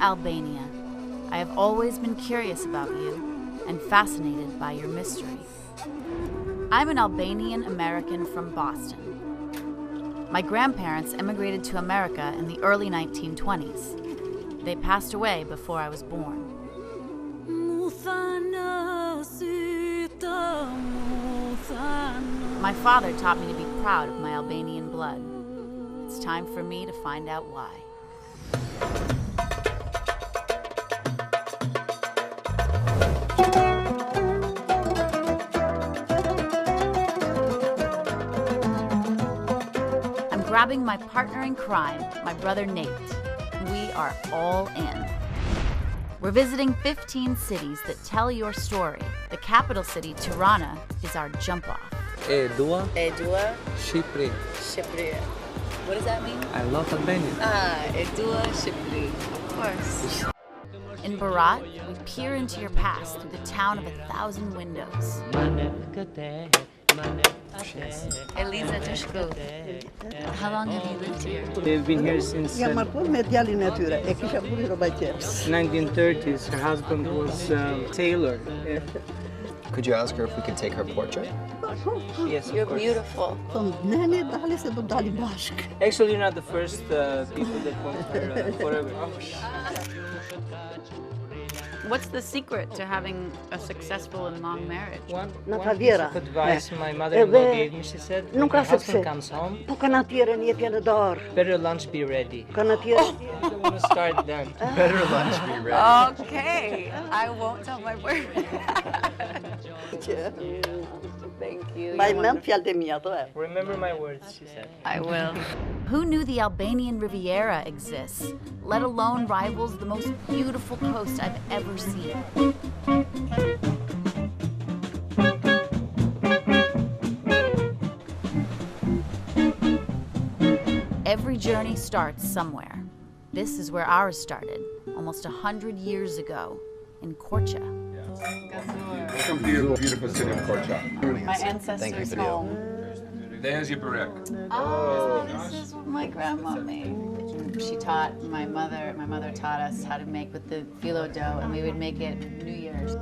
Albania. I have always been curious about you and fascinated by your mystery. I'm an Albanian American from Boston. My grandparents immigrated to America in the early 1920s. They passed away before I was born. My father taught me to be proud of my Albanian blood. It's time for me to find out why. I'm grabbing my partner in crime, my brother Nate. We are all in. We're visiting 15 cities that tell your story. The capital city, Tirana, is our jump-off. Edua. Shqipëri. What does that mean? I love Albania. Edua Shqipëri. Of course. In Berat, we peer into your past through the town of 1,000 windows. Eliza Dushku. How long have you lived here? They've been here since 1930s. Her husband was tailor. Could you ask her if we could take her portrait? Yes, You're of course. beautiful. Actually, you're not the first people that want her forever. What's the secret to having a successful and long marriage? One piece of advice my mother-in-law gave me, she said, when your husband comes home, better lunch be ready. I don't want to start then. Better lunch be ready. Okay, I won't tell my boyfriend. Thank you. Remember my words, she said. I will. Who knew the Albanian Riviera exists, let alone rivals the most beautiful coast I've ever seen? Every journey starts somewhere. This is where ours started, almost 100 years ago, in Korça. Welcome to your beautiful city of Korça. My ancestors' home. There's your barrack. Oh, this is what my grandma made. She taught my mother taught us how to make with the phyllo dough, and we would make it New Year's.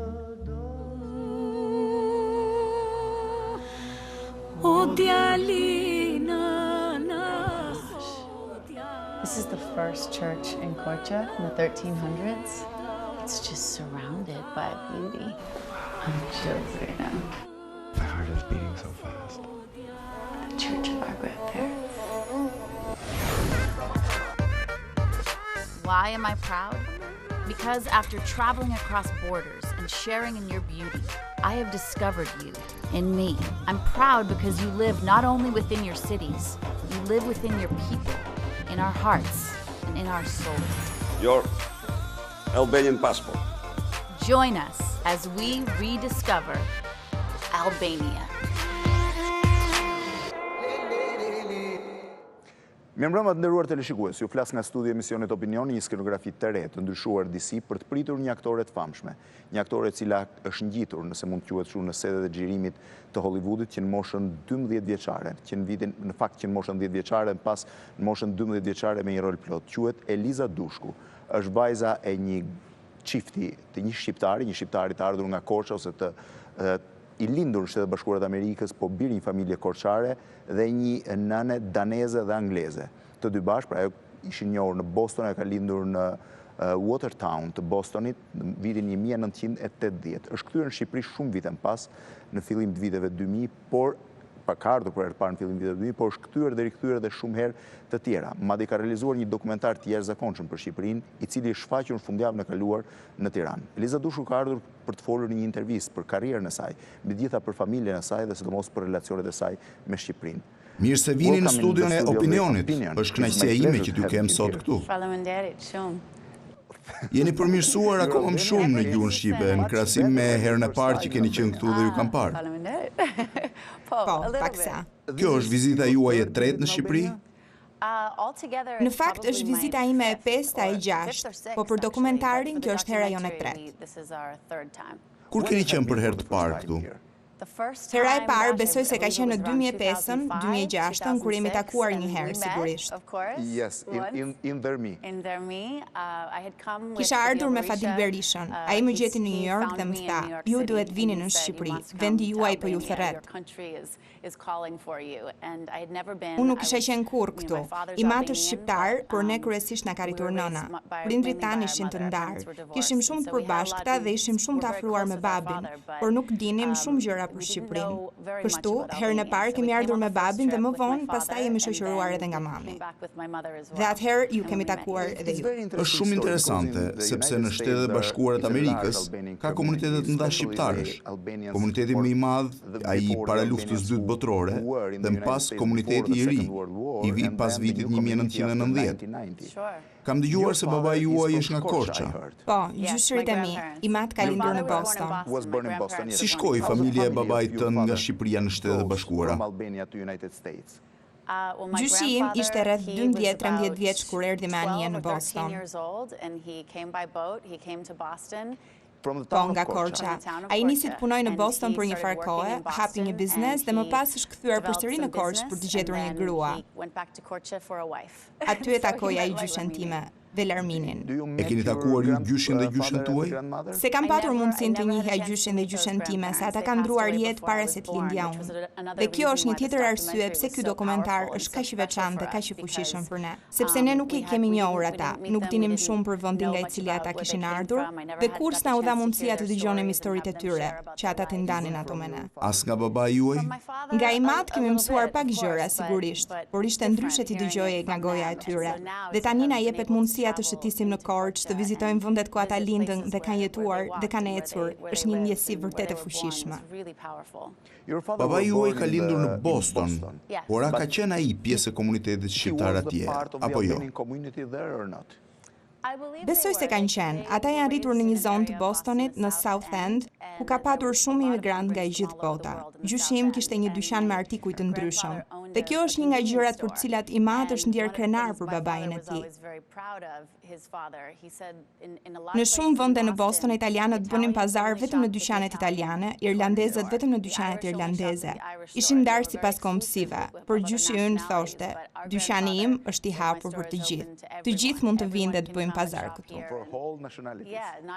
This is the first church in Korça in the 1300s. It's just surrounded by beauty. I'm chills right now. My heart is beating so fast. The church of our grandparents. Why am I proud? Because after traveling across borders and sharing in your beauty, I have discovered you in me. I'm proud because you live not only within your cities, you live within your people, in our hearts, and in our souls. Your Albanian passport. Join us as we rediscover Albania. Mirëmbrëma të nderuar teleshikues, ju flas nga studio emisionit Opinion, një skenografi të re të ndryshuar disi për të pritur një aktore të famshme, një aktore e cila është ngjitur, nëse mund të quhet kështu, në setet e xhirimit të Hollywoodit, që në moshën 12 vjeçare, që në vitin në fakt që në moshën 10 vjeçare, pas në moshën 12 vjeçare me një rol plot, quhet Eliza Dushku. Është vajza e një çifti, të një shqiptari të ardhur nga Korça ose i lindur në Shtetet Bashkuara të Amerikës, po bir një familje korçare dhe një nëne daneze dhe angleze. Të dy bashkë, pra ajo ishin njohur në Boston, ajo ka lindur në Watertown të Bostonit në vitin 1980. Është kthyer në Shqipëri shumë vite më pas, në fillim të viteve 2000, por ka ardhur për herë të parë në fillim të viteve 2000, por është kthyer dhe rikthyer edhe shumë herë të tjera. Madje ka realizuar një dokumentar të jashtëzakonshëm për Shqipërinë, i cili është shfaqur në fundjavën e kaluar në Tiranë. Eliza Dushku ka ardhur për të folur në një intervistë për karrierën e saj, mbi gjitha për familjen e saj dhe sidomos për relacionet e saj me Shqipërinë. Mirë se vini në studion e Opinionit. Është kënaqësia ime që t'ju kem sot këtu. Faleminderit shumë. Jeni përmirësuar akoma më shumë në gjuhën shqipe në krahasim me herën e parë që keni qenë këtu dhe ju kam parë. Faleminderit. Po, paksa. Kjo është vizita juaj e tretë në Shqipëri? Në fakt është vizita ime e 5 e 6, po për dokumentarin kjo është hera jone e tretë. Kur keni qenë për herë të parë këtu? Hera e parë besoj se ka qenë në 2005-ën, 2006-ën, kur jemi takuar një herë, sigurisht. Yes, in their me. Kisha ardhur me Fadil Berishën. Ai më gjeti në New York dhe më tha, ju duhet vini në Shqipëri, vendi juaj po ju thërret. Unë nuk isha qenë kurrë këtu. I matë është shqiptar, por ne kryesisht na ka rritur nëna. Prindrit tanë ishin të ndarë. Kishim shumë të përbashkëta dhe ishim shumë të afruar me babin, por nuk dinim shumë gjëra për Shqipërinë. Kështu, herën e parë kemi ardhur me babin dhe më vonë pastaj jemi shoqëruar edhe nga mami. Dhe atëherë ju kemi takuar edhe ju. Është shumë interesante, sepse në Shtetet e Bashkuara të Amerikës ka komunitete të mëdha shqiptarësh. Komuniteti më i madh, ai para luftës së dytë botërore, dhe më pas komuniteti i ri, i vi pas vitit 1990. Kam dëgjuar se babai juaj është nga Korça. Po, gjyshërit e mi, i matë ka lindur në Boston. Si shkoi familja e babait tënd nga Shqipëria në Shtetet e Bashkuara? Gjyshi im ishte rreth 12-13 vjeç kur erdhi me anije në Boston. Po, nga Korça. Ai nisi të punojë në Boston për një farë kohe, hapi një biznes dhe më pas është kthyer përsëri në Korçë për të gjetur një grua. Aty e takoi ai gjyshen time, Velarminin. E keni takuar ju gjyshin dhe gjyshen tuaj? Se kam patur mundësinë të njihja gjyshin dhe gjyshen time, se ata kanë ndruar jetë para se të lindja unë. Dhe kjo është një tjetër arsye pse ky dokumentar është kaq i veçantë dhe kaq i fuqishëm për ne, sepse ne nuk i kemi njohur ata, nuk dinim shumë për vendin nga i cili ata kishin ardhur, dhe kurrë s'na u dha mundësia të dëgjonim historitë e tyre, që ata të ndanin ato me ne. As nga babai juaj? Nga i mat kemi mësuar pak gjëra sigurisht, por ishte ndryshe ti dëgjoje nga goja e tyre. Dhe tani na jepet mundësia të shëtisim në Korçë, të vizitojmë vendet ku ata lindën dhe kanë jetuar dhe kanë ecur. Është një ndjesi vërtet e fuqishme. Babai juaj ka lindur në Boston, por a ka qenë ai pjesë e komunitetit shqiptar atje, apo jo? Besoj se kanë qenë. Ata janë rritur në një zonë të Bostonit, në South End, ku ka patur shumë imigrant nga i gjithë bota. Gjyshi im kishte një dyqan me artikuj të ndryshëm. Dhe kjo është një nga gjërat për të cilat i mat është ndjer krenar për babain e tij. Në shumë vende në Boston italianët bënin pazar vetëm në dyqanet italiane, irlandezët vetëm në dyqanet irlandeze. Ishin ndarë sipas kombësive, por gjyshi ynë thoshte, dyqani im është i hapur për të gjithë. Të gjithë mund të vinë dhe të bëjnë pazar këtu.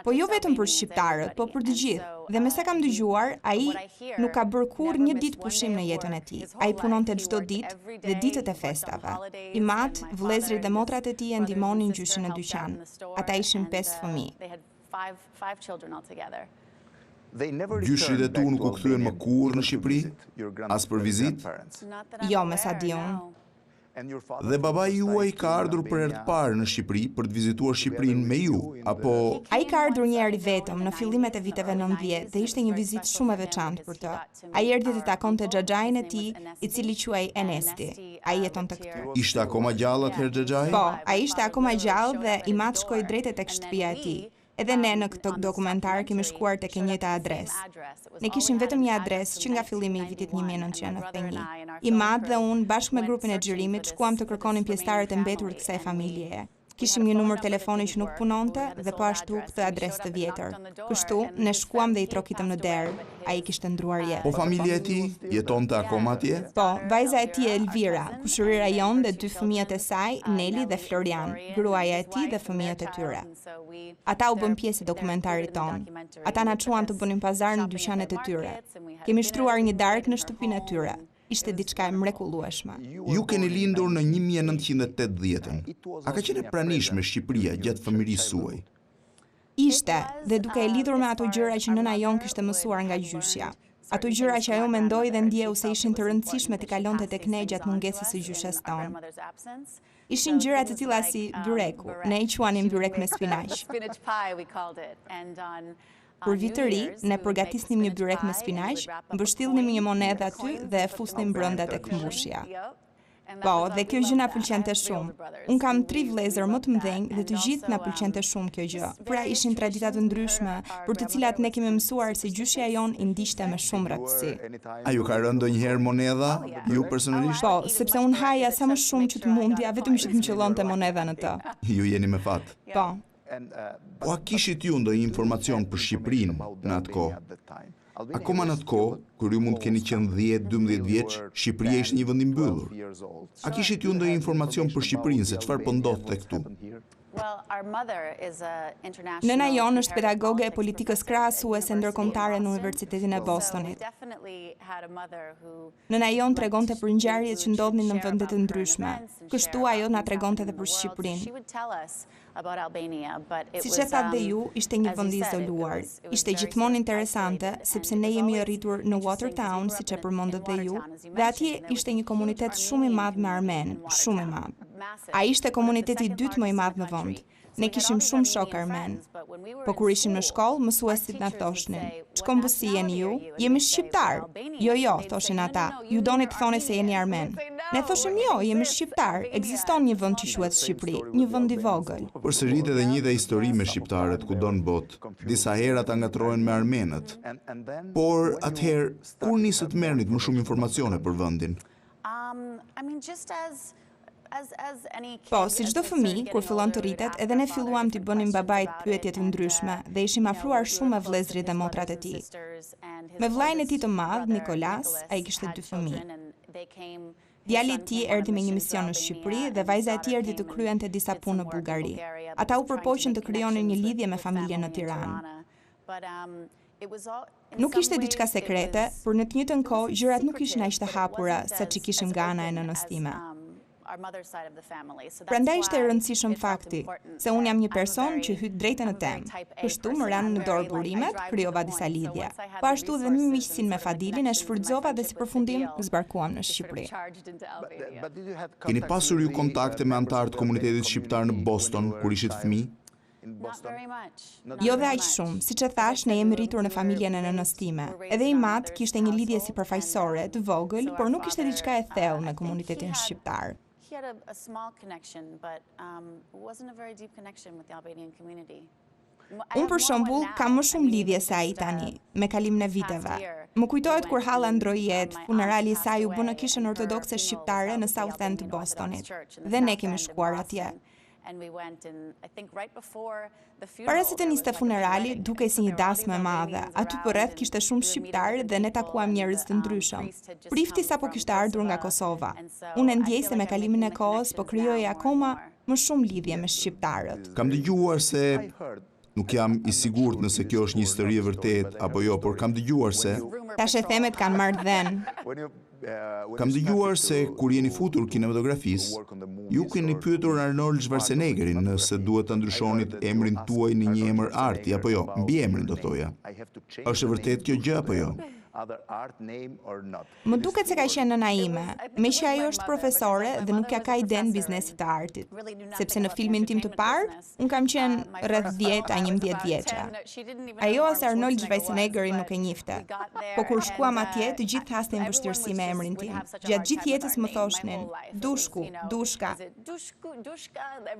Po jo vetëm për shqiptarët, po për të gjithë. Dhe me sa kam dëgjuar, ai nuk ka bërë kurrë një ditë pushim në jetën e tij. Ai punonte çdo ditë dhe ditët e festave. I mat, vëllezërit dhe motrat e tij e ndihmonin gjyshin në dyqan. Ata ishin 5 fëmijë. Gjyshit e tu nuk u kthyen më kurrë në Shqipëri? As për vizitë? Jo, me sa di unë. Dhe babai juaj ka ardhur për herë të parë në Shqipëri për të vizituar Shqipërinë me ju, apo... Ai ka ardhur një herë vetëm në fillimet e viteve 90 dhe ishte një vizitë shumë e veçantë për të. Ai erdhi të takonte xhaxhain e tij, i cili quhej Enesti. Ai jetonte këtu. Ishte akoma gjallë atëherë xhaxhai? Po, ai ishte akoma gjallë dhe i mat shkoi drejt tek shtëpia e tij. Edhe ne në këtë dokumentar kemi shkuar tek e njëjta adresë. Ne kishim vetëm një adresë që nga fillimi i vitit 1991. I mat dhe unë bashkë me grupin e xhirimit shkuam të kërkonim pjesëtarët e mbetur të kësaj familjeje. Kishim një numër telefoni që nuk punonte dhe po ashtu këtë adresë të vjetër. Kështu ne shkuam dhe i trokitëm në derë. Ai kishte ndruar jetë. Po familja e tij jetonte akoma atje? Po, vajza e tij Elvira, kushërira jon dhe 2 fëmijët e saj, Neli dhe Florian, gruaja e tij dhe fëmijët e tyre. Ata u bën pjesë e dokumentarit ton. Ata na çuan të bënim pazar në dyqanet e tyre. Kemi shtruar një darkë në shtëpinë e tyre. Ishte diçka e mrekullueshme. Ju keni lindur në 1980-ën. A ka qenë e pranishme Shqipëria gjatë fëmirisë suaj? Ishte, dhe duke e lidhur me ato gjëra që nëna jon kishte mësuar nga gjyshja. Ato gjëra që ajo mendoi dhe ndjeu se ishin të rëndësishme t'i kalonte tek ne gjatë mungesës së gjyshes tonë. Ishin gjëra të tilla si byreku, ne i quanim byrek me spinaq. Për vit të ri, ne përgatisnim një byrek me spinaq, mbështillnim një monedhë aty dhe e fusnim brenda tek mbushja. Po, dhe kjo gjë na pëlqente shumë. Un kam 3 vëllezër më të mëdhenj dhe të gjithë na pëlqente shumë kjo gjë. Pra ishin tradita të ndryshme për të cilat ne kemi mësuar se gjyshja jon i ndiqte me shumë rëndësi. A ju ka rënë ndonjëherë monedha, ju personalisht? Po, sepse un haja sa më shumë që të mundja, vetëm që të më qëllonte monedha në të. Ju jeni me fat. Po. Po a kishit ju ndonjë informacion për Shqipërinë në atë kohë? Akoma në atë kohë, kur ju mund keni qenë 10-12 vjeç, Shqipëria ishte një vend i mbyllur. A kishit ju ndonjë informacion për Shqipërinë se çfarë po ndodhte këtu? Nëna jonë është pedagoge e politikës krahasuese ndërkombëtare në Universitetin e Bostonit. Nëna jonë tregonte për ngjarjet që ndodhnin në vende të ndryshme. Kështu ajo na tregonte edhe për Shqipërinë. Siç e thatë dhe ju, ishte një vend i izoluar. Ishte gjithmonë interesante, sepse ne jemi rritur në Watertown, siç e përmendët dhe ju, dhe atje ishte një komunitet shumë i madh me armen, shumë i madh. Ai ishte komuniteti i dytë më i madh në vend. Ne kishim shumë shok armen. Po kur ishim në shkollë, mësuesit na thoshnin: "Ç'kombësi jeni ju? Jemi shqiptar." Jo, thoshin ata. "Ju doni të thoni se jeni armen." Ne thoshim: "Jo, jemi shqiptar. Ekziston një vend që quhet Shqipëri, një vend i vogël." Përsërit edhe një histori me shqiptarët kudo në botë. Disa herë ata ngatrohen me armenët. Por atëherë, kur nisët të merrnit më shumë informacione për vendin? Po, si çdo fëmijë, kur fillon të rritet, edhe ne filluam t'i bënim babait pyetje të ndryshme dhe ishim afruar shumë me vëllezërit dhe motrat e tij. Me vllajën e tij të madh, Nikolas, ai kishte 2 fëmijë. Djali i tij erdhi me një mision në Shqipëri dhe vajza e tij erdhi të kryente disa punë në Bullgari. Ata u përpoqën të krijonin një lidhje me familjen në Tiranë. Nuk ishte diçka sekrete, por në të njëjtën kohë gjërat nuk ishin aq të hapura sa që kishim nga ana e nënës time. Prandaj ishte e rëndësishëm fakti se unë jam një person që hyt drejt në temë. Kështu më ranë në dorë burimet, krijova disa lidhje. Po ashtu dhe me miqësinë me Fadilin e shfrytëzova dhe si përfundim zbarkuam në Shqipëri. Keni pasur ju kontakte me anëtarë të komunitetit shqiptar në Boston kur ishit fëmijë? Jo dhe aq shumë, siç e thash, ne jemi rritur në familjen e nënës time. Edhe i mat kishte një lidhje sipërfaqësore, të vogël, por nuk ishte diçka e thellë me komunitetin shqiptar. Unë për shembull kam më shumë lidhje se ai tani, me kalimin e viteve. Më kujtohet kur halla ndroi jetë, funerali i saj u bë në kishën ortodokse shqiptare në South End të Bostonit. Dhe ne kemi shkuar atje. Para se të niste funerali, dukej si një dasmë e madhe. Aty përreth kishte shumë shqiptarë dhe ne takuam njerëz të ndryshëm. Prifti sapo kishte ardhur nga Kosova. Unë ndjej se me kalimin e kohës po krijoj akoma më shumë lidhje me shqiptarët. Kam dëgjuar se nuk jam i sigurt nëse kjo është një histori e vërtetë apo jo, por kam dëgjuar se tash e themet kanë marrë dhën. Kam dëgjuar se kur jeni futur kinematografisë, ju keni pyetur Arnold Schwarzeneggerin nëse duhet ta ndryshonit emrin tuaj në një emër arti apo jo, mbiemrin do thoja. Është e vërtetë kjo gjë apo jo? Më duket se ka qenë nëna ime, me që ajo është profesore dhe nuk ka idenë biznesit të artit. Sepse në filmin tim të parë, unë kam qenë rreth 10-11 vjeçe. Ajo as Arnold Schwarzeneggerin nuk e njifte. Po kur shkuam atje, të gjithë hasnin vështirësi me emrin tim. Gjatë gjithë jetës më thoshnin: Dushku, Dushka.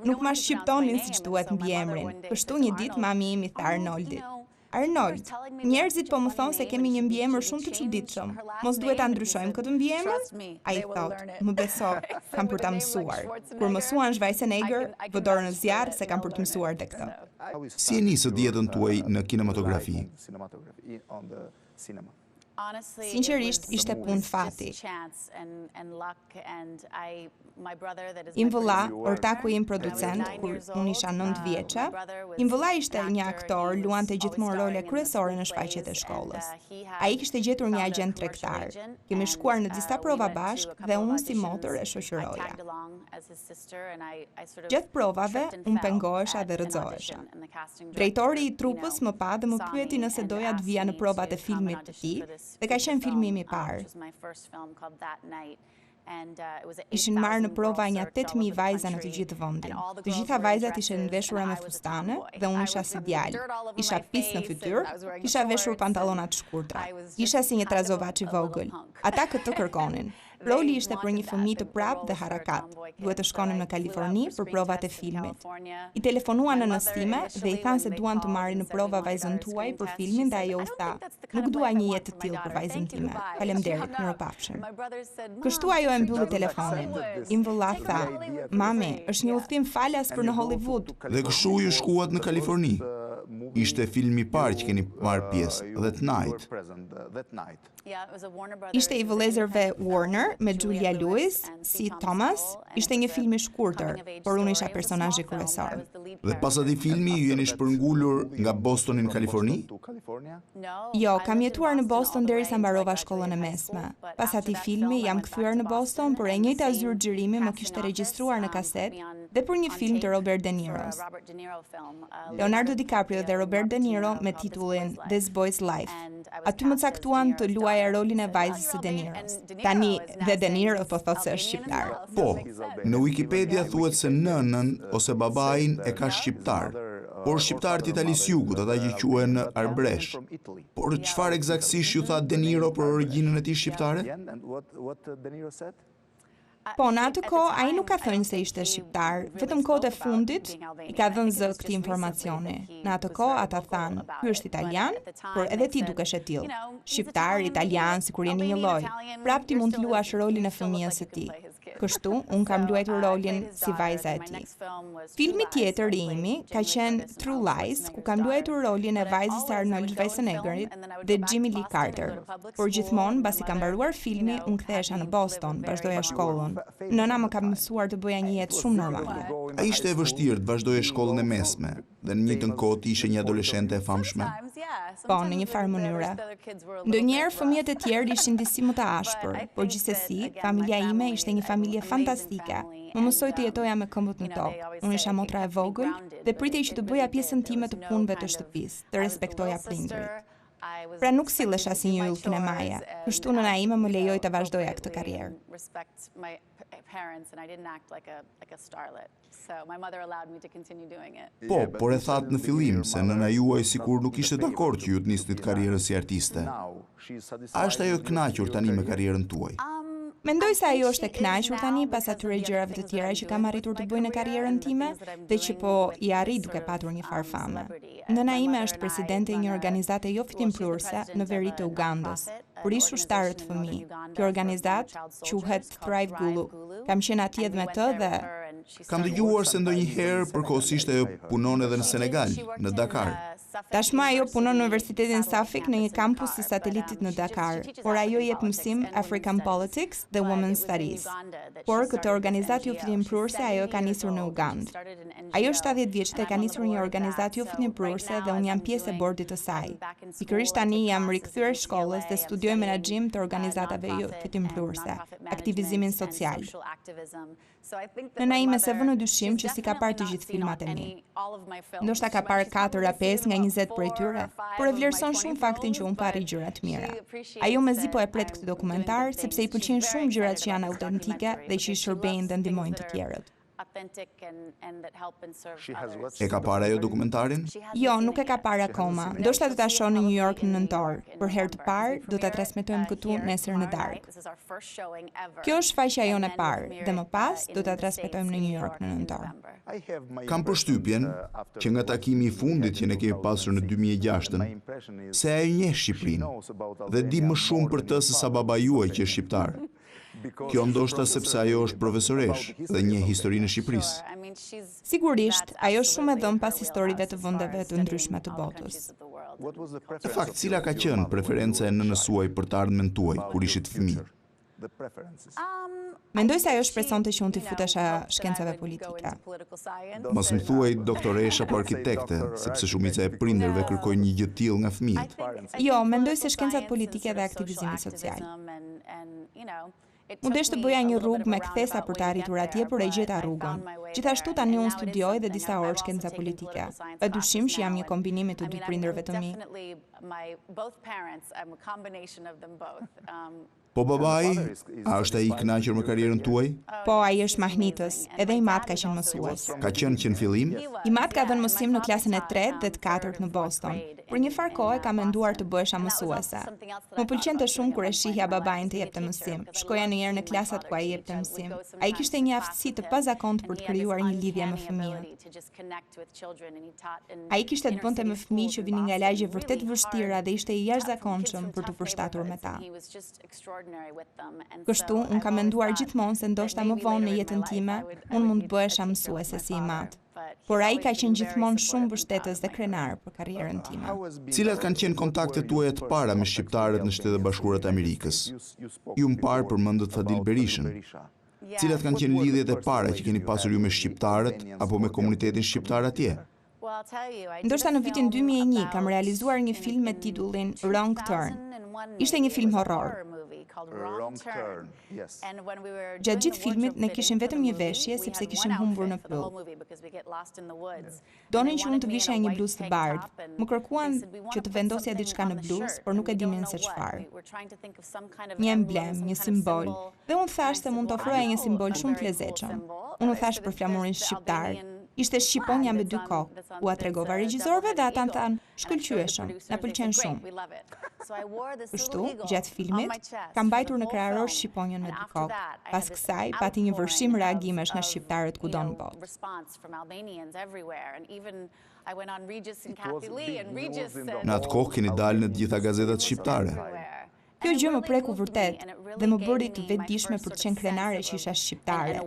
Nuk ma shqiptonin siç duhet mbiemrin. Kështu një ditë mami im i tha Arnoldit: Arnold, njerëzit po më thonë se kemi një mbiemër shumë të çuditshëm. Mos duhet ta ndryshojmë këtë mbiemër? Ai thotë: "Më beso, kam për ta mësuar." Kur mësuan Schwarzenegger, vë dorën në zjarr se kam për të mësuar tek këtë. Si e nisët jetën tuaj në kinematografi? Sinqerisht, ishte punë fati. Im vëlla, ortaku im producent, kur unë isha 9 vjeçe, im vëlla ishte një aktor, luante gjithmonë role kryesore në shfaqjet e shkollës. Ai kishte gjetur një agent tregtar. Kemi shkuar në disa prova bashk dhe unë si motër e shoqëroja. Gjatë provave, unë pengohesha dhe rrëzohesha. Drejtori i trupës më pa dhe më pyeti nëse doja të vija në provat e filmit të tij, dhe ka qenë filmi im i parë. Ishin marrë në prova një 8.000 vajza në të gjithë vendin. Të gjitha vajzat ishin veshura me fustane dhe unë isha si djalë. Isha pis në fytyrë, isha veshur pantallona të shkurtra. Isha si një trazovaç i vogël. Ata këtë kërkonin. Roli ishte për një fëmijë të prapë dhe harakat. Duhet të shkonim në Kaliforni për provat e filmit. I telefonuan nënës time dhe i thanë se duan të marrin në prova vajzën tuaj për filmin dhe ajo u tha: "Nuk dua një jetë të tillë për vajzën time. Faleminderit, mirupafshim." Kështu ajo e mbylli telefonin. Im vëlla tha: "Mami, është një udhtim falas për në Hollywood." Dhe kështu ju shkuat në Kaliforni. Ishte filmi I parë që keni marrë pjesë, That Night. Ishte I vëllezërve Warner me Julia Louis, si Thomas, ishte një film I shkurtër, por unë isha personazhi kryesor. Dhe pas atij filmi ju jeni shpërngulur nga Bostoni në Kaliforni? Jo, kam jetuar në Boston derisa mbarova shkollën e mesme. Pas atij filmi jam kthyer në Boston, por e njëjta zyrë xhirimi më kishte regjistruar në kaset dhe për një film të Robert De Niro's. Leonardo DiCaprio dhe Robert De Niro me titullin This Boy's Life. Aty më caktuan të luaja rolin e vajzës së De Niro's. Tani dhe De Niro po thotë se është shqiptar. Po, në Wikipedia thuhet se nënën ose babain e ka shqiptar, por shqiptarët Italisë Jugut, ata që quhen arbresh. Por çfarë eksaktësisht ju tha De Niro për origjinën e tij shqiptare? Po, në atë kohë, ai nuk ka thënë se ishte shqiptar, vetëm kohët e fundit I ka dhënë zë këtij informacioni. Në atë kohë ata thanë, ky është italian, por edhe ti dukesh e tillë. Shqiptar, italian, sikur jeni një lloj. Prap ti mund të luash rolin e fëmijës së tij. Kështu, unë kam luajtur rolin si vajza e tij. Filmi tjetër I imi ka qenë True Lies, ku kam luajtur rolin e vajzës së Arnold Schwarzeneggerit dhe Jimmy Lee Carter. Por gjithmonë, mbasi kam mbaruar filmi, unë kthehesha në Boston, vazhdoja shkollën. Nëna më ka mësuar të bëja një jetë shumë normale. A ishte e vështirë të vazhdoje shkollën e mesme dhe në njëjtën kohë të ishe një adoleshente e famshme? Po, në një farë mënyre. Ndonjëherë fëmijët e tjerë ishin disi më të ashpër, por gjithsesi, familja ime ishte një familje fantastike. Më mësoi të jetoja me këmbët në tokë. Unë isha motra e vogël dhe pritej që të bëja pjesën time të punëve të shtëpisë, të respektoja prindrit. Pra nuk sillesha si një yll kinemaje, kështu nëna ime më lejoi të vazhdoja këtë karrierë. Po, por e thatë në fillim se nëna juaj sikur nuk ishte dakord që ju të nisnit karrierën si artiste. A është ajo kënaqur tani me karrierën tuaj? Mendoj se ajo është e kënaqur tani pas atyre gjërave të tjera që kam arritur të bëj në karrierën time dhe që po I arri duke patur një farë fame. Nëna ime është presidente e një organizate jo fitimprurse në veri të Ugandës, për ish ushtarët fëmijë. Kjo organizat quhet Thrive Gulu. Kam qenë atje me të dhe kam dëgjuar se ndonjëherë përkohësisht ajo punon edhe në Senegal, në Dakar. Tashmë ajo punon në Universitetin Suffolk në një kampus të satelitit në Dakar, por ajo jep mësim African Politics dhe Women's Studies. Por këtë organizatë jo fitimprurse ajo ka nisur në Ugandë. Ajo 70 vjeçtë ka nisur një organizatë jo fitimprurse dhe unë jam pjesë e bordit të saj. Pikërisht tani jam rikthyer shkollës dhe studioj menaxhim të organizatave jo fitimprurse, aktivizimin social. Nëna ime se vë në dyshim që si ka parë të gjithë filmat e mi. Ndoshta ka parë 4 a 5 nga 20 prej tyre, por e vlerëson shumë faktin që unë parri gjëra të mira. Ajo mezi po e pret këtë dokumentar sepse I pëlqejnë shumë gjërat që janë autentike dhe që I shërbejnë dhe ndihmojnë të tjerët. E ka parë ajo dokumentarin? Jo, nuk e ka parë akoma. Ndoshta do ta shoh në New York në nëntor. Për herë të parë do ta transmetojmë këtu nesër në darkë. Kjo është faqja jone e parë dhe më pas do ta transmetojmë në New York në nëntor. Kam përshtypjen që nga takimi I fundit që ne kemi pasur në 2006-ën, se ai njeh Shqipërinë dhe di më shumë për të se sa baba juaj që është shqiptar. Kjo ndoshta sepse ajo është profesoresh dhe njeh historinë e Shqipërisë. Sigurisht, ajo është shumë e dhënë pas historive të vendeve të ndryshme të botës. Në fakt, cila ka qenë preferenca e nënës suaj për të ardhmen tuaj kur ishit fëmijë? Mendoj se ajo shpresonte që unë t'i futesha shkencave politike. Mos më thuaj doktoresha apo arkitekte, sepse shumica e prindërve kërkojnë një gjë të tillë nga fëmijët. Jo, mendoj se shkencat politike dhe aktivizimi social. Mundesh të bëja një rrugë me kthesa për të arritur atje, por e gjeta rrugën. Gjithashtu tani unë studioj dhe disa orë shkenca politike. Padyshim që jam një kombinim të dy prindërve të mi. Po babai, a është ai I kënaqur me karrierën tuaj? Po, ai është mahnitës, edhe I mat ka qenë mësues. Ka qenë që në fillim? I mat ka dhënë mësim në klasën e 3 dhe të 4 në Boston. Për një farë kohë kam menduar të bëhesha mësuese. Më pëlqente shumë kur e shihja babain të jepte mësim. Shkoja ndonjëherë në klasat ku ai jepte mësim. Ai kishte një aftësi të pazakontë për të krijuar një lidhje me fëmijët. Ai kishte të bënte me fëmijë që vinin nga lagje vërtet vështira dhe ishte I jashtëzakonshëm për të përshtatur me ta. Kështu, unë kam menduar gjithmonë se ndoshta më vonë në jetën time, unë mund të bëhesha mësuese si i madh. Por ai ka qenë gjithmonë shumë mbështetës dhe krenar për karrierën time. Cilat kanë qenë kontaktet tuaja të para me shqiptarët në Shtetet Bashkuara të Amerikës? Ju më parë përmendët Fadil Berishën. Cilat kanë qenë lidhjet e para që keni pasur ju me shqiptarët apo me komunitetin shqiptar atje? Ndoshta në vitin 2001 kam realizuar një film me titullin Wrong Turn. Ishte një film horror. Gjatë gjithë filmit ne kishim vetëm një veshje sepse kishim humbur në plull. Donin që unë të vishja një bluzë të bardhë. Më kërkuan që të vendosja diçka në bluzë, por nuk e dinin se çfarë. Një emblem, një simbol. Dhe unë thash se mund të ofroja një simbol shumë të lezetshëm. Unë u thash për flamurin shqiptar. Ishte shqiponja me 2 kokë. Ua tregova regjisorëve dhe ata thanë, shkëlqyeshëm, na pëlqen shumë. Kështu, gjatë filmit, kam mbajtur në krahëror shqiponjën me 2 kokë. Pas kësaj, pati një vërshim reagimesh nga shqiptarët kudo në botë. Në atë kohë keni dalë në të gjitha gazetat shqiptare. Kjo gjë më preku vërtet dhe më bëri të vetëdijshme për të qenë krenare që isha shqiptare.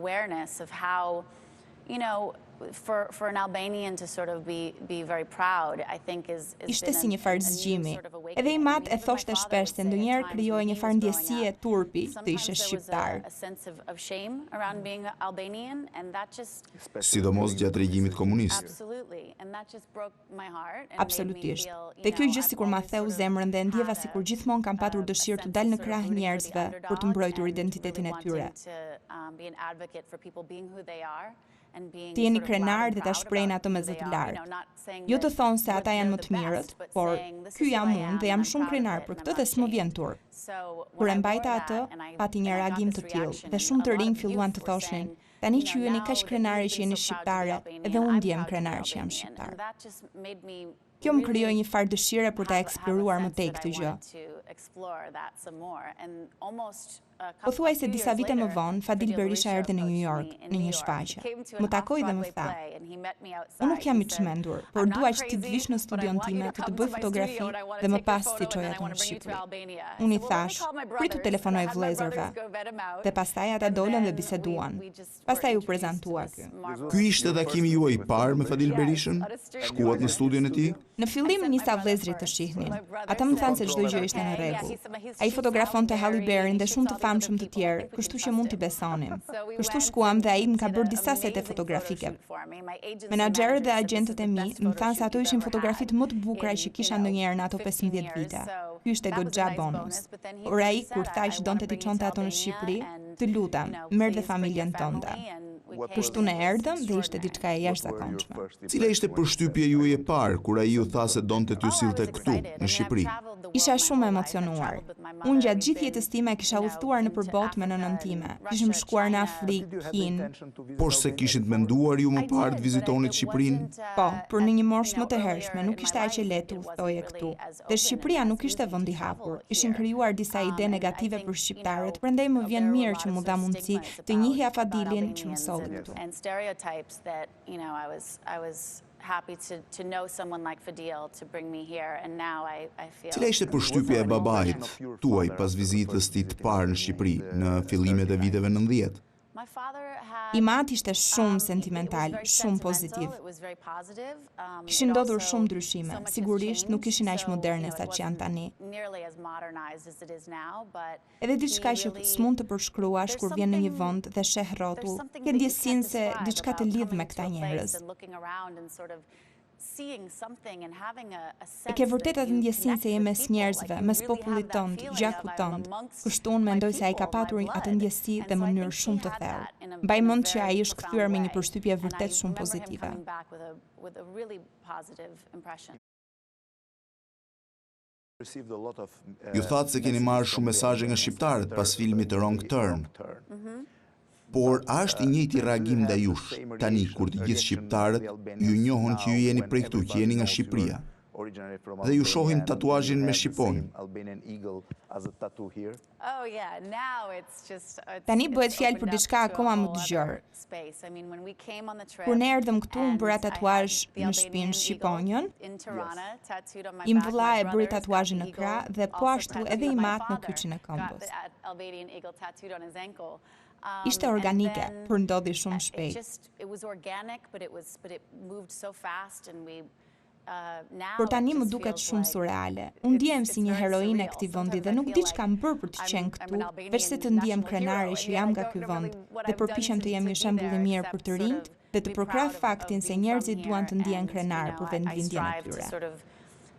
For an Albanian to sort of be very proud, I think is ishte si një farë zgjimi. Edhe i mat e thoshte shpesh se ndonjëherë krijohej një farë ndjesie turpi të ishe shqiptar. Sidomos gjatë regjimit komunist. Absolutisht. Dhe kjo gjë sikur ma theu zemrën dhe ndjeva sikur gjithmonë kam patur dëshirë të dal në krah njerëzve për të mbrojtur identitetin e tyre. Të jeni krenar dhe ta shprehni ato me zë të lartë. Jo të thonë se ata janë më të mirët, por ky jam unë dhe jam shumë krenar për këtë dhe s'më vjen turp. Kur e mbajta atë, pati një reagim të tillë dhe shumë të rinj filluan të thoshin, tani që ju jeni kaq krenare që jeni shqiptare, edhe unë ndjem krenar që jam shqiptar. Kjo më krijoi një farë dëshire për ta eksploruar më tej këtë gjë. Pothuajse disa vite më vonë, Fadil Berisha erdhi në New York, në një shfaqje. Më takoi dhe më tha, unë nuk jam i çmendur, por dua që ti të vish në studion time, të bëj fotografi dhe më pas ti çoj ato në Shqipëri. Unë i thash, pritu telefonoj vëllezërve. Dhe pastaj ata dolën dhe biseduan. Pastaj u prezantua ky. Ky ishte takimi juaj i parë me Fadil Berishën? Shkuat në studion e tij? Në fillim nisa vëllezërit të shihnin. Ata më thanë se çdo gjë ishte në rregull. Ai fotografonte Halle Berryn dhe shumë të famshëm të tjerë, kështu që mund t'i besonim. Kështu shkuam dhe ai më ka bërë disa sete fotografike. Menaxherët dhe agjentët e mi më thanë se ato ishin fotografitë më të bukura që kisha ndonjëherë në ato 15 vite. Ky ishte goxha bonus. Por ai kur tha që donte t'i çonte ato në Shqipëri, të lutem, merr dhe familjen tënde. Kështu ne erdhëm dhe ishte diçka e jashtëzakonshme. Cila ishte përshtypja juaj e parë kur ai ju tha se donte t'ju sillte këtu në Shqipëri? Isha shumë emocionuar. Unë gjatë gjithë jetës time kisha udhëtuar nëpër botë me nënën time. Kishim shkuar në Afrikë, Kinë. Por se kishit menduar ju më parë të vizitonit Shqipërinë? Po, por në një moshë më të hershme nuk ishte aq e lehtë të udhëtoje këtu. Dhe Shqipëria nuk ishte vend i hapur. Ishin krijuar disa ide negative për shqiptarët, prandaj më vjen mirë që mu dha mundësi të njihja Fadilin që më solli këtu. Cila ishte përshtypja e babait tuaj pas vizitës tij të parë në Shqipëri në fillimet e viteve 90? I mat ishte shumë sentimental, shumë pozitiv. Kishin ndodhur shumë ndryshime, sigurisht nuk ishin aq moderne sa që janë tani. Edhe diçka që s'mund të përshkruash kur vjen në një vend dhe sheh rrotull, ke ndjesinë se diçka të lidh me këta njerëz. E ke vërtet atë ndjesinë se je mes njerëzve, mes popullit tënd, gjakut tënd. Kështu unë mendoj se ai ka patur atë ndjesi dhe mënyrë shumë të thellë. Mbaj mend që ai është kthyer me një përshtypje vërtet shumë pozitive. Ju thatë se keni marrë shumë mesazhe nga shqiptarët pas filmit Wrong Turn. Por a është i njëjti reagim ndaj jush tani kur të gjithë shqiptarët ju njohën që ju jeni prej këtu, që jeni nga Shqipëria, dhe ju shohin tatuazhin me shqiponjë? Tani bëhet fjalë për diçka akoma më të gjerë. Kur ne erdhëm këtu, më bëra tatuazh në shpinë shqiponjën. Im vëlla e bëri tatuazhin në krah dhe po ashtu edhe i mat në kyçin e këmbës. Ishte organike, por ndodhi shumë shpejt. Por tani më duket shumë surreale. Unë ndihem si një heroine e këtij vendi dhe nuk di ç'kam bërë për të qenë këtu, veç se të ndihem krenare që jam nga ky vend dhe përpiqem të jem një shembull i mirë për të rinjt dhe të përkrah faktin se njerëzit duan të ndihen krenar për vendlindjen e tyre.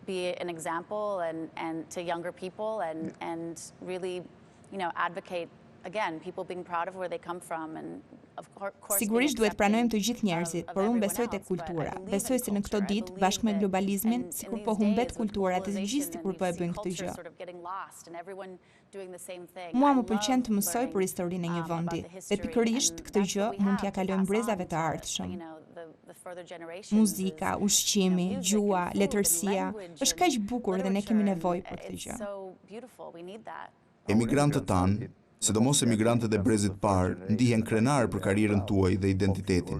Be an example and to younger people and really, advocate again people being proud of where they come from and of course. Sigurisht duhet pranojmë të gjithë njerëzit, por unë besoj tek kultura. Besoj se në këto ditë, bashkë me globalizmin, sikur po humbet kultura dhe të gjithë sikur po e bëjnë këtë gjë. Mua më pëlqen të mësoj për historinë e një vendi, dhe pikërisht këtë gjë mund t'ja kalojmë brezave të ardhshëm. Muzika, ushqimi, gjua, letërsia, është kaq bukur dhe ne kemi nevojë për këtë gjë. Emigrantët tanë, sidomos emigrantët e brezit parë, ndihen krenar për karrierën tuaj dhe identitetin.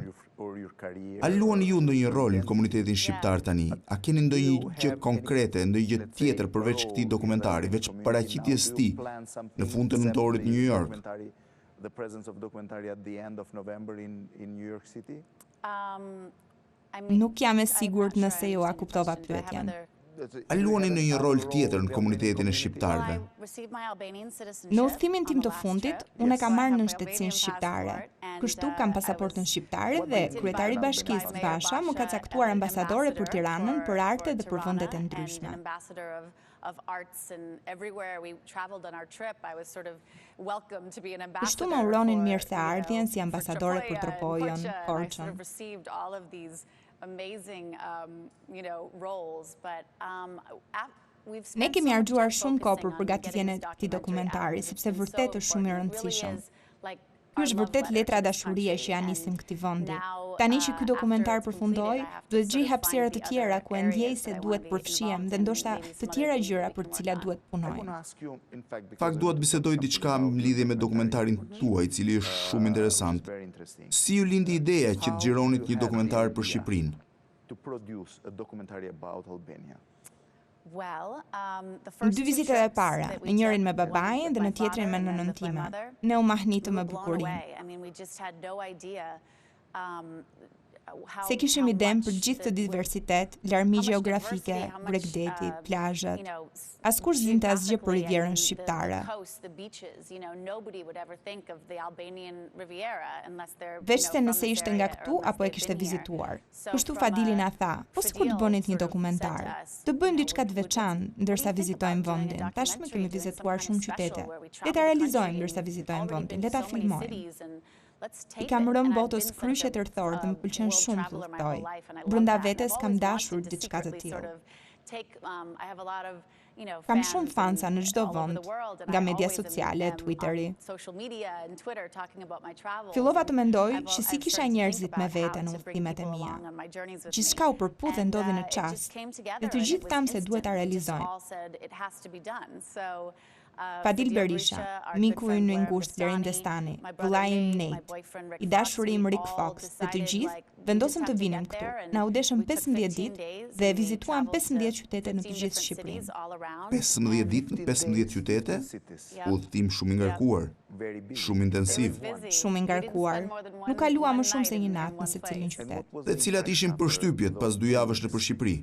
A luani ju ndonjë rol në komunitetin shqiptar tani? A keni ndonjë gjë konkrete, ndonjë gjë tjetër përveç këtij dokumentari, veç paraqitjes së tij në fund të nëntorit në New York? Nuk jam e sigurt nëse ju a kuptova pyetjen. A luani në një rol tjetër në komunitetin e shqiptarëve? Në udhëtimin tim të fundit, unë e kam marrë në shtetësinë shqiptare. Kështu kam pasaportën shqiptare dhe kryetari i bashkisë Basha më ka caktuar ambasadore për Tiranën, për arte dhe për vendet e ndryshme. Kështu më uronin mirëseardhjen si ambasadore për Tropojën, Korçën. Ne kemi harxuar shumë kohë për përgatitjen e këtij dokumentari, sepse vërtet është shumë i rëndësishëm. Ky është vërtet letra dashurie që ja nisim këtij vendi. Tani që ky dokumentar përfundoi, duhet gjej hapësira të tjera ku e ndjej se duhet përfshihem dhe ndoshta të tjera gjëra për të cilat duhet punojmë. Fakt dua të bisedoj diçka në lidhje me dokumentarin tuaj, i cili është shumë interesant. Si ju lindi ideja që të xhironit një dokumentar për Shqipërinë? Në dy vizitet e para, në njërin me babain dhe në tjetrin me nënën time, ne u mahnitëm me bukurinë. Se kishim idem për gjithë të diversitet, larmi gjeografike, bregdeti, plazhet. Askush zinte asgjë për rivjerën shqiptare. Veç se nëse ishte nga këtu apo e kishte vizituar. Kështu Fadili na tha, po sikur të bënit një dokumentar. Të bëjmë diçka të veçantë ndërsa vizitojmë vendin. Tashmë kemi vizituar shumë qytete. Le ta realizojmë ndërsa vizitojmë vendin, le ta filmojmë. I kam rënë botës kryqe të rthorë dhe më pëlqen shumë të udhtoj. Brenda vetes kam dashur diçka të tillë. Kam shumë fansa në çdo vend, nga media sociale, Twitteri. Fillova të mendoj që si kisha njerëzit me vete në udhëtimet e mia. Gjithçka u përpudh dhe ndodhi në çast, dhe të gjithë thamë se duhet ta realizojmë. Fadil Berisha, miku ynë i ngushtë Blerin Destani, vëllai im Nate, i dashuri im Rick Fox dhe të gjithë vendosëm të vinim këtu. Na u deshëm 15 ditë dhe vizituam 15 qytete në të gjithë Shqipërinë. 15 ditë në 15 qytete? Udhëtim shumë i ngarkuar, shumë intensiv. Shumë i ngarkuar. Nuk kalua më shumë se një natë në secilin qytet. Dhe cilat ishin përshtypjet pas 2 javësh nëpër Shqipëri?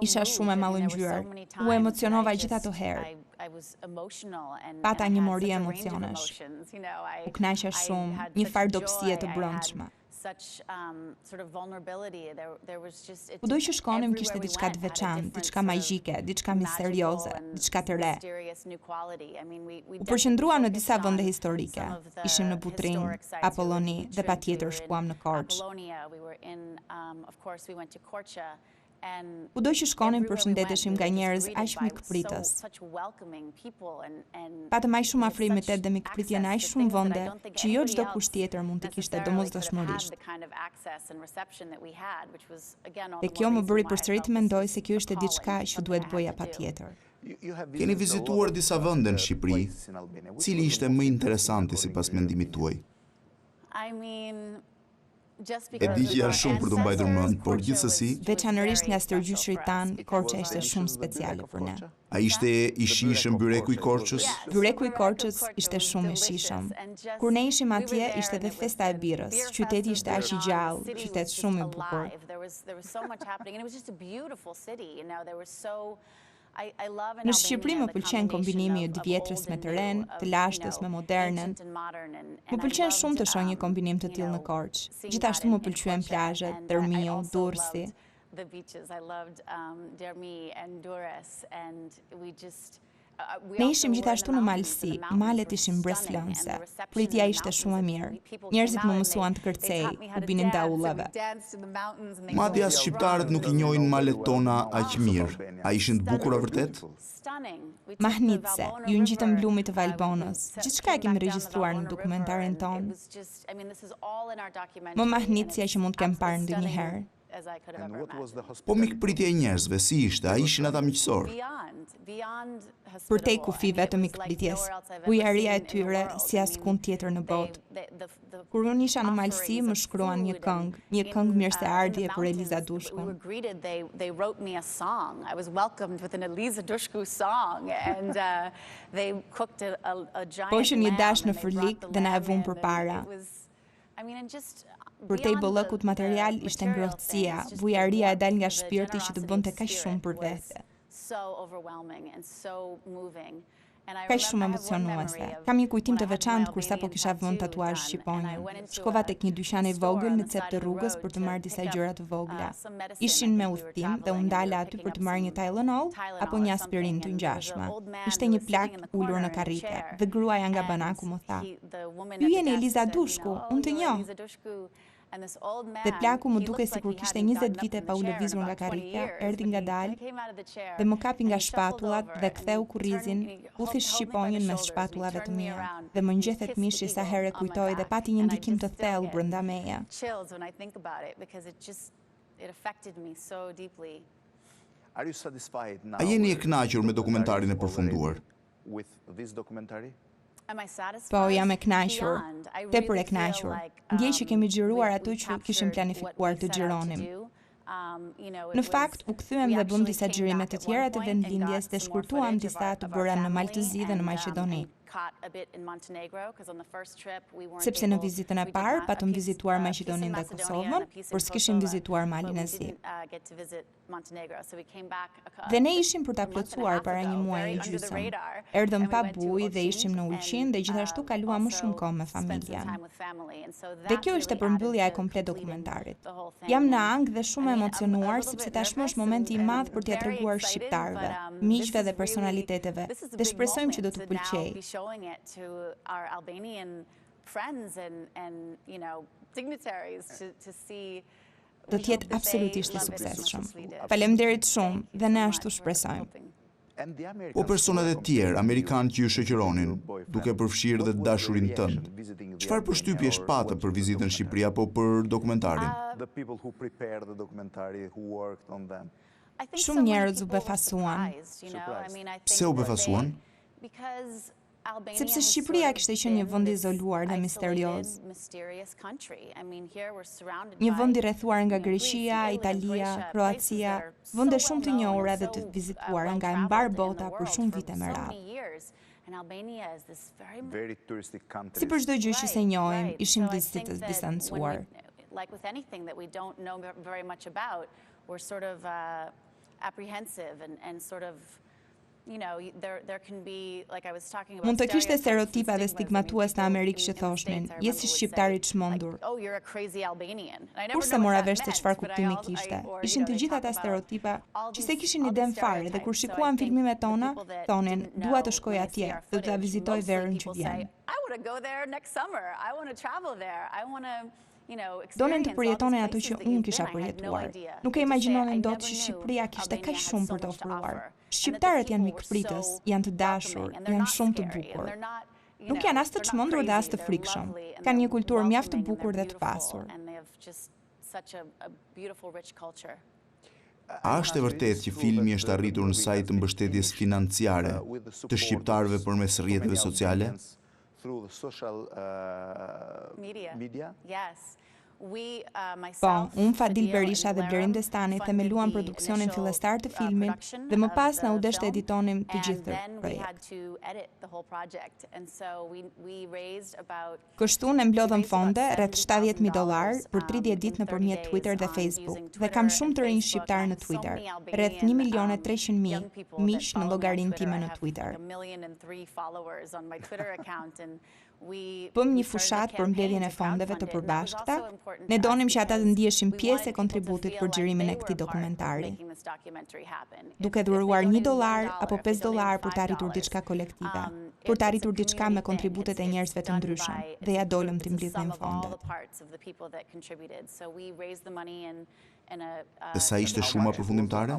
Isha shumë e mallëngjyer. U emocionova gjithë ato herë. Pata një mori emocionesh. U kënaqa shumë, një farë dobësie të brendshme. Kudo që shkonim kishte diçka të veçantë, diçka magjike, diçka misterioze, diçka të re. U përqendruam në disa vende historike. Ishim në Butrin, Apolloni dhe patjetër shkuam në Korçë. Kudo që shkonim përshëndeteshim nga njerëz aq mikpritës. Patëm aq shumë afrimitet dhe mikpritje në aq shumë vende që jo çdo kusht tjetër mund të kishte domosdoshmërisht. Dhe kjo më bëri përsëri të mendoj se kjo ishte diçka që duhet bëja patjetër. Keni vizituar disa vende në Shqipëri. Cili ishte më interesanti sipas mendimit tuaj? E di që janë shumë për të mbajtur mend, por gjithsesi, veçanërisht nga stërgjyshrit tan, Korça ishte shumë speciale për ne. A ishte i shijshëm byreku i Korçës? Byreku i Korçës ishte shumë i shijshëm. Kur ne ishim atje, ishte edhe festa e birrës. Qyteti ishte aq i gjallë, qytet shumë i bukur. Në Shqipëri më pëlqen kombinimi i vjetrës me të ren, të lashtës me modernën. Më pëlqen shumë të shoh një kombinim të tillë në Korçë. Gjithashtu më pëlqyen plazhet, Dërmiu, Durrësi. Ne ishim gjithashtu në malësi, malet ishin breslënse, pritja ishte shumë e mirë. Njerëzit më mësuan të kërcej, u binin daullave. Madje as shqiptarët nuk i njohin malet tona aq mirë. A ishin të bukura vërtet? Mahnitse, ju ngjitëm lumit të Valbonës. Gjithçka e kemi regjistruar në dokumentarin ton. Më mahnitja që mund të kem parë ndonjëherë. Po mikpritja e njerëzve, si ishte? A ishin ata miqësor? Përtej kufive të mikpritjes, bujaria e tyre si askund tjetër në botë. Kur unë isha në malësi, më shkruan një këngë mirëseardhje për Eliza Dushku. Po ishte një dash në fërlik dhe na e vun përpara. Përtej bollëkut material ishte ngrohtësia, bujaria e dal nga shpirti që të bënte kaq shumë për vete. Kaq shumë emocionuese. Kam një kujtim të veçantë kur sapo kisha vënë tatuazh shqiponjën. Shkova tek një dyqan i vogël në cep të rrugës për të marrë disa gjëra të vogla. Ishin me udhtim dhe u ndala aty për të marrë një Tylenol apo një aspirinë të ngjashme. Ishte një plak ulur në karrike dhe gruaja nga banaku më tha: "Ju jeni Eliza Dushku, unë të njoh." Dhe plaku më duke sikur kishte 20 vite pa u lëvizur nga karrika, erdhi ngadalë dhe më kapi nga shpatullat dhe ktheu kurrizin, puthi shqiponjën mes shpatullave të mia dhe më ngjethet mishi sa herë kujtoi dhe pati një ndikim të thellë brenda meje. A jeni e kënaqur me dokumentarin e përfunduar? Po, jam e kënaqur, tepër e kënaqur. Ndjej që kemi xhiruar ato që kishim planifikuar të xhironim. Në fakt, u kthyem dhe bëm disa xhirime të tjera të vendlindjes dhe shkurtuam disa të bëra në Maltëzi dhe në Maqedoni. Sepse në vizitën e parë patëm vizituar Maqedoninë dhe Kosovën, por s'kishim vizituar Malin e Zi. Dhe ne ishim për ta plotësuar para një muaji e gjysmë. Erdhëm pa bujë dhe ishim në Ulqin dhe gjithashtu kaluam më shumë kohë me familjen. Dhe kjo ishte përmbyllja e komplet dokumentarit. Jam në ankth dhe shumë emocionuar sepse tashmë është momenti i madh për t'ia treguar shqiptarëve, miqve dhe personaliteteve, dhe shpresojmë që do t'u pëlqejë. Showing it to our Albanian friends and dignitaries to see. Do të jetë absolutisht i suksesshëm. Faleminderit shumë dhe ne ashtu shpresojmë. Po personat e tjerë amerikanë që ju shoqëronin, duke përfshirë dhe dashurinë tënd, çfarë përshtypjesh patë për vizitën në Shqipëri apo për dokumentarin? Shumë njerëz u befasuan. Pse u befasuan? Sepse Shqipëria kishte qenë një vend i izoluar dhe misterioz. Një vend i rrethuar nga Greqia, Italia, Kroacia, vende shumë të njohura dhe të vizituara nga e mbar bota për shumë vite me radhë. Si për çdo gjë që se njohim, ishim vizitës distancuar. Mund të kishte stereotipa dhe stigmatues në Amerikë që thoshnin, je si shqiptari i çmendur. Kurse mora vesh se çfarë kuptimi kishte, ishin të gjitha ata stereotipa që se kishin iden fare dhe kur shikuan filmimet tona, thonin, dua të shkoj atje dhe ta vizitoj verën që vjen. Donin të përjetonin ato që unë kisha përjetuar. Nuk e imagjinonin dot që Shqipëria kishte kaq shumë për të ofruar. Shqiptarët janë mikpritës, janë të dashur, janë shumë të bukur. Nuk janë as të çmendur dhe as të frikshëm. Kanë një kulturë mjaft të bukur dhe të pasur. A është e vërtetë që filmi është arritur në sajt të mbështetjes financiare të shqiptarëve përmes rrjeteve sociale? Through the social media. Yes. Po, unë Fadil Berisha dhe Blerin Destani themeluan produksionin fillestar të filmin dhe më pas na u desh të editonim të gjithë projekt. Kështu ne mblodhëm fonde rreth $70,000 për 30 ditë nëpërmjet Twitter dhe Facebook dhe kam shumë të rinj shqiptar në Twitter, rreth 1,300,000 miq në llogarinë time në Twitter. Bëm një fushat për mbledhjen e fondeve të përbashkëta. Ne donim që ata të ndiheshin pjesë e kontributit për xhirimin e këtij dokumentari, duke dhuruar $1 apo $5 për të arritur diçka kolektive, për të arritur diçka me kontributet e njerëzve të ndryshëm, dhe ja dolëm të mbledhnim fondet. Dhe sa ishte shuma përfundimtare?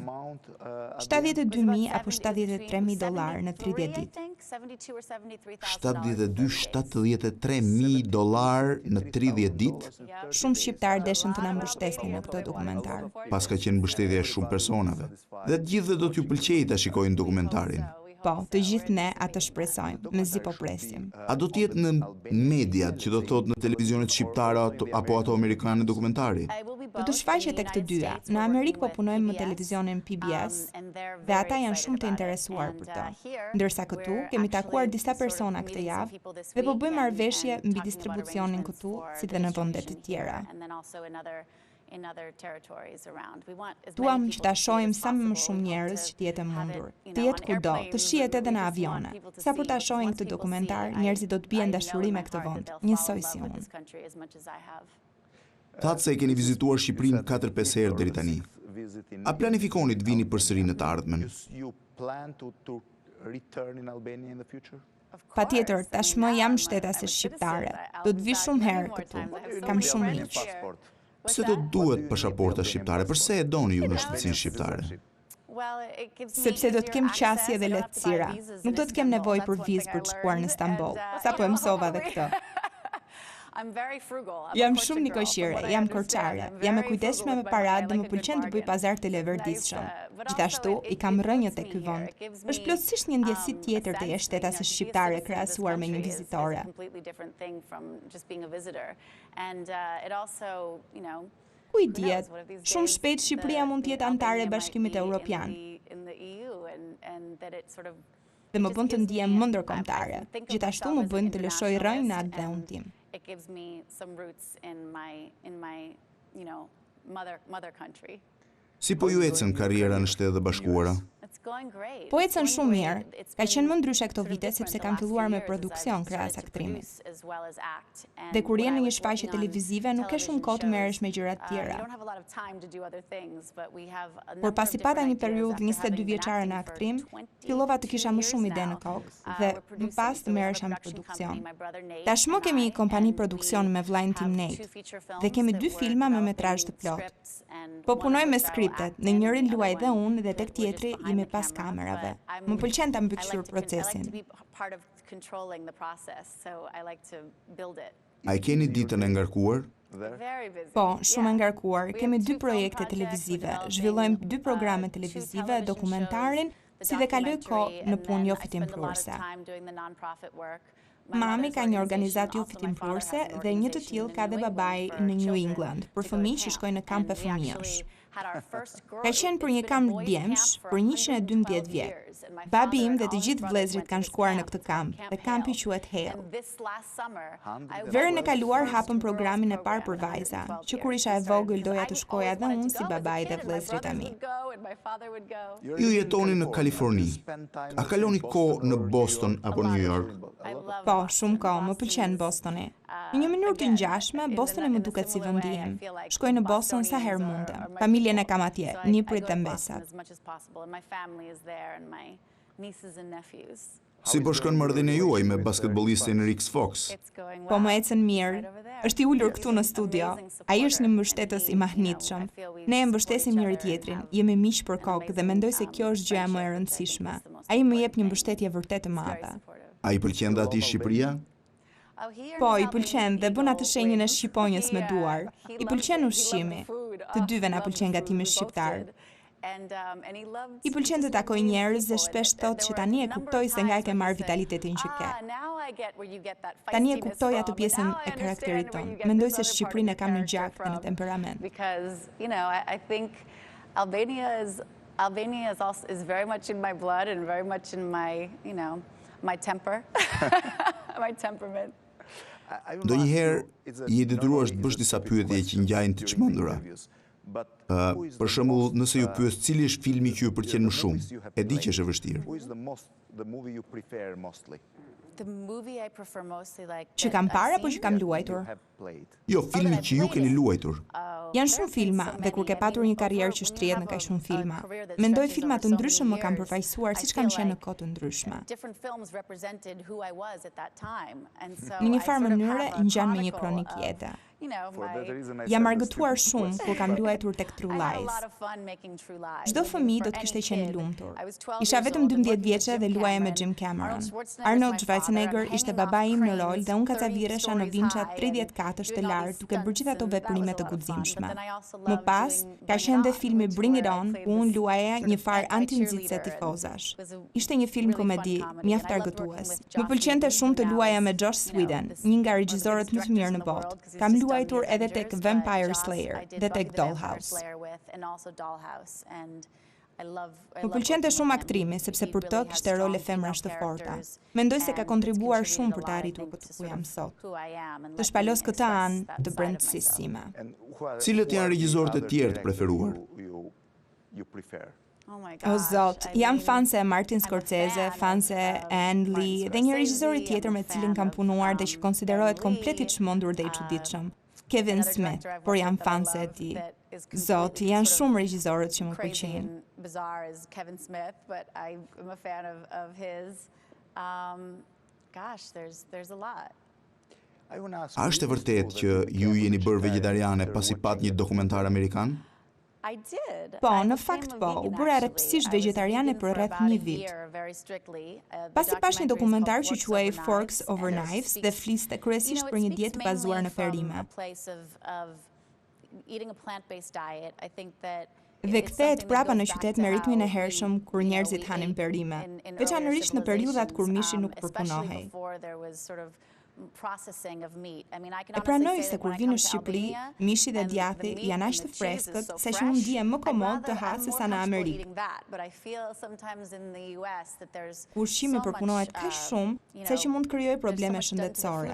$72,000 apo $73,000 në 30 ditë. $73,000 në 30 ditë? Shumë shqiptarë deshin të na mbështesnin në këtë dokumentar. Pas ka qenë mbështetje e shumë personave. Dhe të gjithë do t'ju pëlqejë ta shikojnë dokumentarin. Po, të gjithë ne atë shpresojmë, mezi po presim. A do t'jetë në mediat, që do thotë në televizionet shqiptare apo ato amerikane dokumentari? Do të shfaqet tek të dyja. Në Amerikë po punojmë me televizionin PBS dhe ata janë shumë të interesuar për të. Ndërsa këtu kemi takuar disa persona këtë javë dhe po bëjmë marrëveshje mbi distribucionin këtu si dhe në vende të tjera. Duam që ta shohim sa më shumë njerëz që të jetë mundur, të jetë kudo, të shihet edhe në avione. Sa për ta shohin këtë dokumentar, njerëzit do të bien dashuri me këtë vend, njësoj si unë. Thatë se e keni vizituar Shqipërinë 4-5 herë deri tani. A planifikoni të vini përsëri në të ardhmen? Patjetër, tashmë jam shtetase shqiptare. Do të vi shumë herë këtu. Kam shumë miq. Pse do duhet pasaporta shqiptare? Përse e doni ju në shtëpinë shqiptare? Sepse do të kem qasje dhe lehtësira. Nuk do të kem nevojë për vizë për të shkuar në Stamboll. Sapo e mësova edhe këtë. Jam shumë nikojshire, jam korçare, jam e kujdesshme me parat dhe më pëlqen të bëj pazar të leverdisshëm. Gjithashtu, i kam rënjët e ky vend. Është plotësisht një ndjesi tjetër të jesh stetase shqiptare krahasuar me një vizitore. Ku i dihet, shumë shpejt Shqipëria mund të jetë antare e Bashkimit Evropian. Dhe më bën të ndihem më ndërkombëtare. Gjithashtu më bën të lëshoj rënjët dhe unë tim. It gives me some roots in my mother country. Si po ju ecën karriera në Shtetet e Bashkuara? Po ecën shumë mirë. Ka qenë më ndryshe këto vite sepse kam filluar me produksion krahas aktrimit. Dhe kur je në një shfaqje televizive nuk ke shumë kohë të merresh me gjëra të tjera. Por pasi pata një periudhë 22 vjeçare në aktrim, fillova të kisha më shumë ide në kokë dhe më pas të merresha me produksion. Tashmë kemi një kompani produksion me vllain tim Nate dhe kemi 2 filma me metrazh të plotë. Po punoj me skriptet, në njërin luaj dhe unë dhe tek tjetri jemi pas kamerave. Më pëlqen ta mbikëqyr procesin. A e keni ditën e ngarkuar? Po, shumë e ngarkuar. Kemi 2 projekte televizive. Zhvillojmë 2 programe televizive, dokumentarin, si dhe kaloj kohë në punë jo fitimprurse. Mami ka një organizatë jo fitimprurse dhe një të tillë ka dhe babai në New England për fëmijë që shkojnë në kampe fëmijësh. Ka qenë për një kamp djemsh për 112 vjet. Babi im dhe të gjithë vëllezërit kanë shkuar në këtë kamp dhe kampi quhet Hera. Verën e kaluar hapëm programin e parë për vajza, që kur isha e vogël doja të shkoja edhe unë si babai dhe vëllezërit e mi. Ju jetoni në Kaliforni. A kaloni kohë në Boston apo New York? Po, shumë kohë, më pëlqen Bostoni. Në një mënyrë të ngjashme, Bostoni më duket si vendi im. Shkoj në Boston sa herë mundem. Familjen e kam atje, niprit dhe mbesat. Si po shkon marrëdhënia juaj me basketbollistin Rick Fox? Po më ecën mirë. Është i ulur këtu në studio. Ai është një mbështetës i mahnitshëm. Ne e mbështesim njëri tjetrin. Jemi miq për kokë dhe mendoj se kjo është gjëja më e rëndësishme. Ai më jep një mbështetje vërtet të madhe. A i pëlqen dhe atij Shqipëria? Po, i pëlqen dhe bën atë shenjën e shqiponjës me duar. I pëlqen ushqimi. Të dyve na pëlqen gatimi shqiptar. I pëlqen të takoj njerëz dhe shpesh thot që tani e kuptoj se nga e ke marrë vitalitetin që ke. Tani e kuptoj atë pjesën e karakterit tonë. Mendoj se Shqipërinë e kam në gjak dhe në temperament. Albania is very much in my blood and very much in my, my temper, my temperament. Ndonjëherë je detyruar të bësh disa pyetje që ngjajnë të çmendura. Për shembull, nëse ju pyes cili është filmi që ju pëlqen më shumë, e di që është e vështirë. Që kam parë apo që kam luajtur? Jo, filmi që ju keni luajtur. Janë shumë filma dhe kur ke patur një karrierë që shtrihet në kaq shumë filma, mendoj filma të ndryshëm më kanë përfaqësuar siç kam qenë në kohë të ndryshme. Në një farë mënyre ngjan me një kronikë jete. Jam argëtuar shumë kur kam luajtur tek True Lies. Çdo fëmijë do të kishte qenë i lumtur. Isha vetëm 12 vjeçe dhe luaja me Jim Cameron. Arnold Schwarzenegger ishte babai im në rol dhe unë kacaviresha në vinçat 34 të lartë duke bërë gjithë ato veprime të guximshme. Më pas, ka qenë dhe filmi Bring It On, ku unë luaja një farë anti-nxitse tifozash. Ishte një film komedi, mjaft argëtues. Më pëlqente shumë të luaja me Joss Whedon, një nga regjisorët më të mirë në botë. Kam luajtur edhe tek Vampire Slayer dhe tek Dollhouse. Më pëlqente shumë aktrimi, sepse për të kishte role femrash të forta. Mendoj se ka kontribuar shumë për të arritur këtu ku jam sot. Të shpalos këtë anë të brendësisë sime. Cilët janë regjisorët e tjerë të preferuar? O zot, jam fanse e Martin Scorsese, fanse e Ang Lee dhe një regjisor tjetër me cilin kam punuar dhe që konsiderohet komplet i çmendur dhe i çuditshëm, Kevin Smith, por jam fanse e tij. Zot, janë shumë regjisorët që më pëlqejnë. A është e vërtet që ju jeni bërë vegetariane pasi pat një dokumentar amerikan? Po, në fakt po, u bëra rreptësisht vegetariane për rreth një vit. Pasi pash një dokumentar që quhej Forks Over Knives dhe fliste kryesisht për një dietë bazuar në perime. Dhe kthehet prapa në qytet me ritmin e hershëm kur njerëzit hanin perime, veçanërisht në periudhat kur mishi nuk përpunohej. E pranoj se kur vi në Shqipëri, mishi dhe djathi janë aq të freskët se që unë ndihem më komod të ha se sa në Amerikë. Ku ushqimi përpunohet kaq shumë se që mund të krijojë probleme shëndetësore.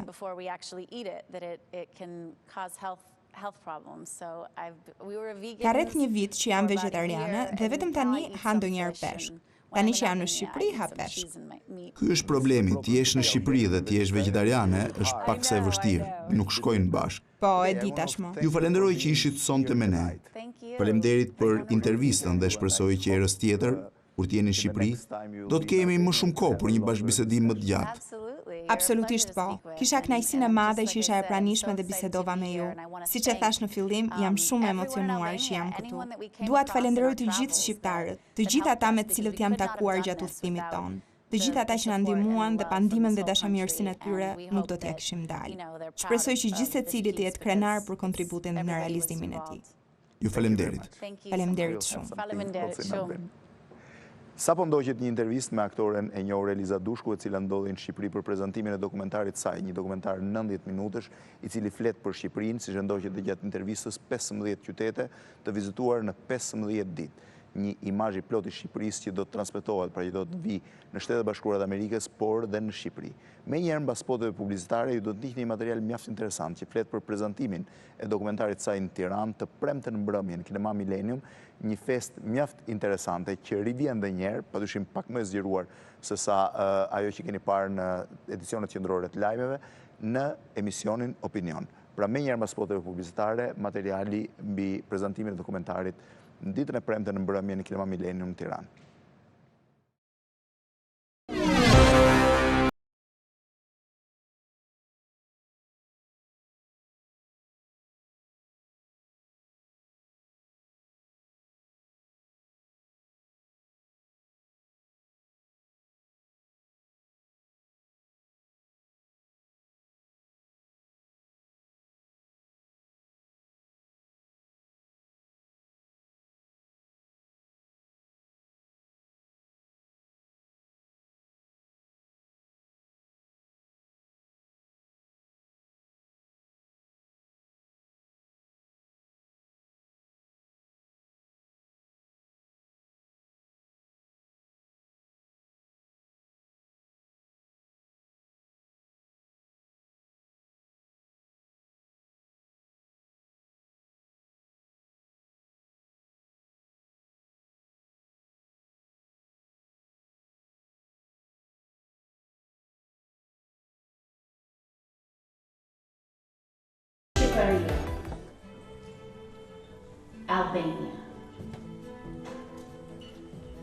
Ka rreth një vit që jam vegetariane dhe vetëm tani ha ndonjëherë peshk. Tani që jam në Shqipëri, ha peshk. Ky është problemi, ti jesh në Shqipëri dhe ti jesh vegetariane, është paksa e vështirë, nuk shkojnë bashkë. Po, e di tashmë. Ju falenderoj që ishit sonte me ne. Faleminderit për intervistën dhe shpresoj që herës tjetër, kur të jeni në Shqipëri, do të kemi më shumë kohë për një bashkëbisedim më të gjatë. Absolutisht po. Kisha kënaqësinë e madhe që isha e pranishme dhe bisedova me ju. Siç e thash në fillim, jam shumë emocionuar që jam këtu. Dua të falenderoj të gjithë shqiptarët, të gjithë ata me të cilët jam takuar gjatë udhëtimit ton. Të gjithë ata që na ndihmuan dhe pa ndihmën dhe dashamirësinë e tyre nuk do t'ja kishim dalë. Shpresoj që gjithë secili të jetë krenar për kontributin në realizimin e tij. Ju faleminderit. Faleminderit shumë. Faleminderit shumë. Sapo ndoqet një intervistë me aktoren e njohur Eliza Dushku, e cila ndodhi në Shqipëri për prezantimin e dokumentarit saj, një dokumentar 90 minutësh, i cili flet për Shqipërinë, siç ndoqet dhe gjatë intervistës 15 qytete të vizituar në 15 ditë. Një imazh i plot i Shqipërisë që do të transmetohet, pra që do të vi në Shtetet Bashkuara të Amerikës, por dhe në Shqipëri. Menjëherë mbas spoteve publicitare ju do të ndihni një material mjaft interesant që flet për prezantimin e dokumentarit saj në Tiranë të premten mbrëmjen në Kinema Millennium, një fest mjaft interesante që rivjen edhe një herë, padyshim pak më e zgjeruar se sa ajo që keni parë në edicionet qendrore të lajmeve, në emisionin Opinion. Pra menjëherë mbas spoteve publicitare, materiali mbi prezantimin e dokumentarit në ditën e premten në mbrëmjen në Kinema Millennium në Tiranë. Albania.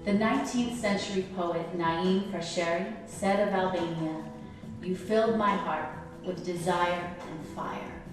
The 19th century poet Naim Frasheri said of Albania, "You filled my heart with desire and fire."